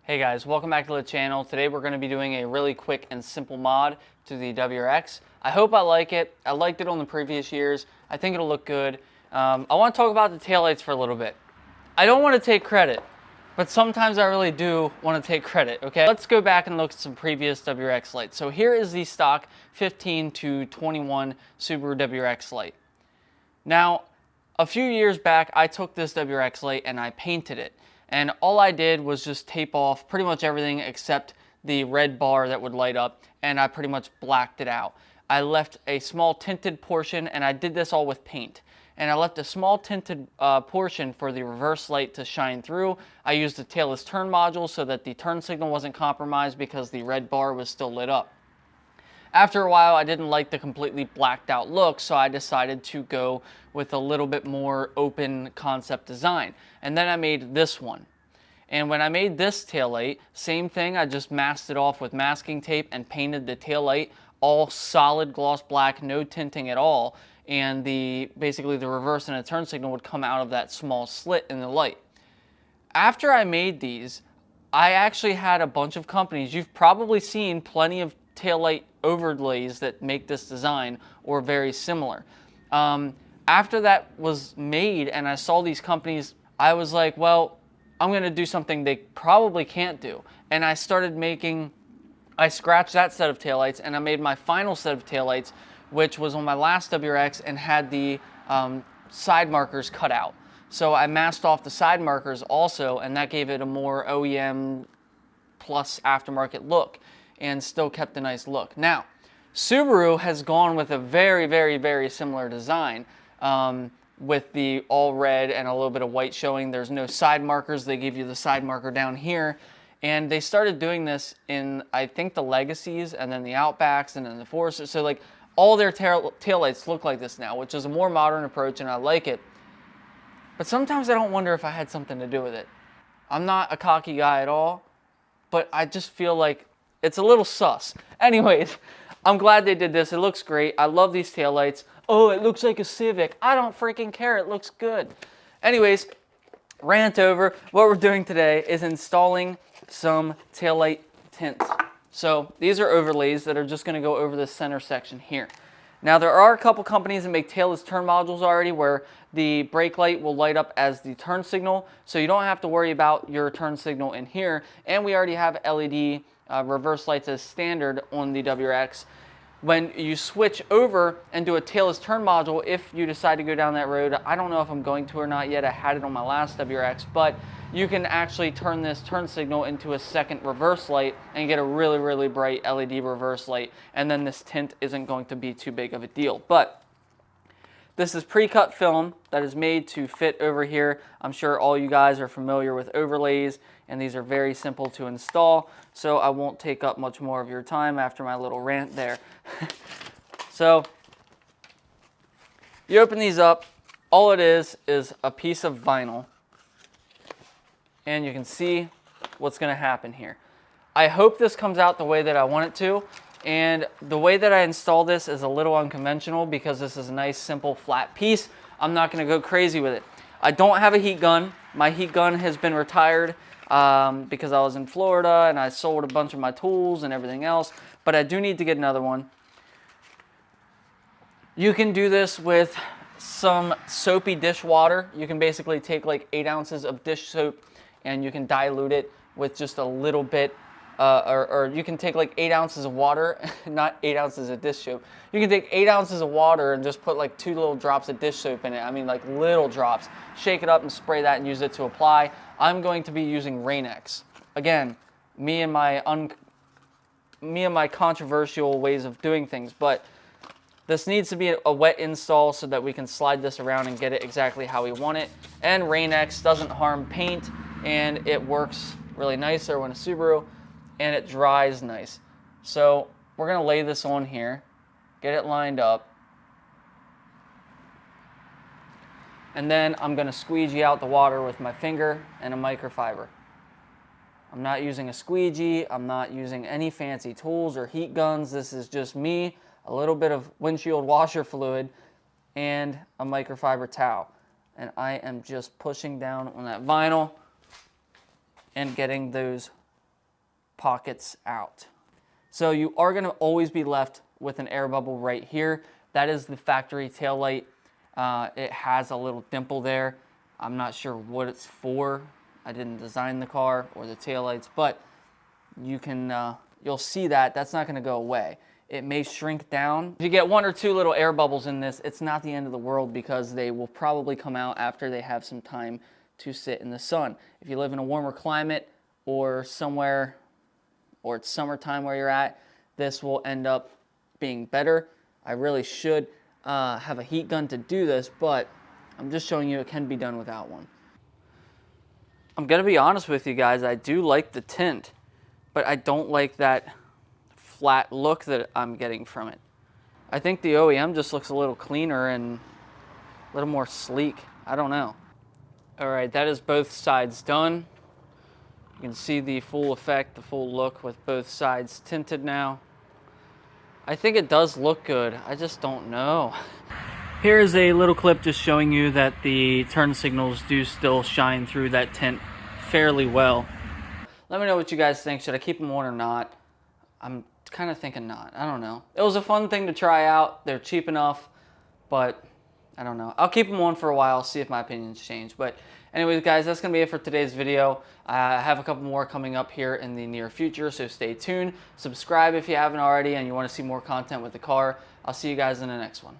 Hey guys, welcome back to the channel. Today we're going to be doing a really quick and simple mod to the WRX. I hope I like it. I liked it on the previous years. I think it'll look good. I want to talk about the taillights for a little bit. I don't want to take credit, but sometimes I really do want to take credit, okay? Let's go back and look at some previous WRX lights. So here is the stock 15 to 21 Subaru WRX light. Now, a few years back, I took this WRX light and I painted it. And all I did was just tape off pretty much everything except the red bar that would light up, and I pretty much blacked it out. I left a small tinted portion, and I did this all with paint. And I left a small tinted portion for the reverse light to shine through. I used the tailless turn module so that the turn signal wasn't compromised because the red bar was still lit up. After a while, I didn't like the completely blacked out look, so I decided to go with a little bit more open concept design. And then I made this one. And when I made this taillight, same thing, I just masked it off with masking tape and painted the taillight all solid gloss black, no tinting at all. And basically the reverse and a turn signal would come out of that small slit in the light. After I made these, I actually had a bunch of companies. You've probably seen plenty of taillight overlays that make this design or very similar. After that was made and I saw these companies, I was like, well, I'm going to do something they probably can't do. And I scratched that set of taillights and I made my final set of taillights, which was on my last WRX and had the side markers cut out. So I masked off the side markers also, and that gave it a more OEM plus aftermarket look and still kept a nice look. Now, Subaru has gone with a very, very, very similar design with the all red and a little bit of white showing. There's no side markers. They give you the side marker down here. And they started doing this in, I think, the Legacies and then the Outbacks and then the Foresters. So like all their taillights look like this now, which is a more modern approach and I like it. But sometimes I don't wonder if I had something to do with it. I'm not a cocky guy at all, but I just feel like it's a little sus. Anyways, I'm glad they did this. It looks great. I love these taillights. Oh, it looks like a Civic. I don't freaking care. It looks good. Anyways, rant over. What we're doing today is installing some taillight tint. So these are overlays that are just going to go over the center section here. Now there are a couple companies that make tailless turn modules already where the brake light will light up as the turn signal, so you don't have to worry about your turn signal in here. And we already have LED reverse lights as standard on the WRX. When you switch over and do a tailless turn module, if you decide to go down that road, I don't know if I'm going to or not yet. I had it on my last WRX, but you can actually turn this turn signal into a second reverse light and get a really, really bright LED reverse light. And then this tint isn't going to be too big of a deal. But this is pre-cut film that is made to fit over here. I'm sure all you guys are familiar with overlays, and these are very simple to install, so I won't take up much more of your time after my little rant there. So you open these up. All it is a piece of vinyl, and you can see what's going to happen here. I hope this comes out the way that I want it to. And the way that I install this is a little unconventional because this is a nice, simple, flat piece. I'm not going to go crazy with it. I don't have a heat gun. My heat gun has been retired because I was in Florida and I sold a bunch of my tools and everything else. But I do need to get another one. You can do this with some soapy dishwater. You can basically take like 8 ounces of dish soap and you can dilute it with just a little bit. Or you can take like 8 ounces of water, not 8 ounces of dish soap. You can take 8 ounces of water and just put like 2 little drops of dish soap in it. I mean like little drops. Shake it up and spray that and use it to apply. I'm going to be using Rain-X. Again, me and my controversial ways of doing things, but this needs to be a wet install so that we can slide this around and get it exactly how we want it. And Rain-X doesn't harm paint and it works really nice when a Subaru. And it dries nice. So we're going to lay this on here, get it lined up, and then I'm going to squeegee out the water with my finger and a microfiber. I'm not using a squeegee, I'm not using any fancy tools or heat guns. This is just me, a little bit of windshield washer fluid, and a microfiber towel. And I am just pushing down on that vinyl and getting those pockets out. So you are going to always be left with an air bubble right here. That is the factory tail light. It has a little dimple there. I'm not sure what it's for. I didn't design the car or the tail lights, but you can, you'll see that that's not going to go away. It may shrink down. If you get 1 or 2 little air bubbles in this, it's not the end of the world because they will probably come out after they have some time to sit in the sun. If you live in a warmer climate or somewhere, or it's summertime where you're at, this will end up being better. I really should have a heat gun to do this, but I'm just showing you it can be done without one. I'm gonna be honest with you guys, I do like the tint, but I don't like that flat look that I'm getting from it. I think the OEM just looks a little cleaner and a little more sleek. I don't know. All right, that is both sides done. You can see the full effect, the full look with both sides tinted now. I think it does look good. I just don't know. Here's a little clip just showing you that the turn signals do still shine through that tint fairly well. Let me know what you guys think. Should I keep them on or not? I'm kind of thinking not. I don't know. It was a fun thing to try out. They're cheap enough, but I don't know. I'll keep them on for a while, see if my opinions change. But anyways, guys, that's going to be it for today's video. I have a couple more coming up here in the near future, so stay tuned. Subscribe if you haven't already and you want to see more content with the car. I'll see you guys in the next one.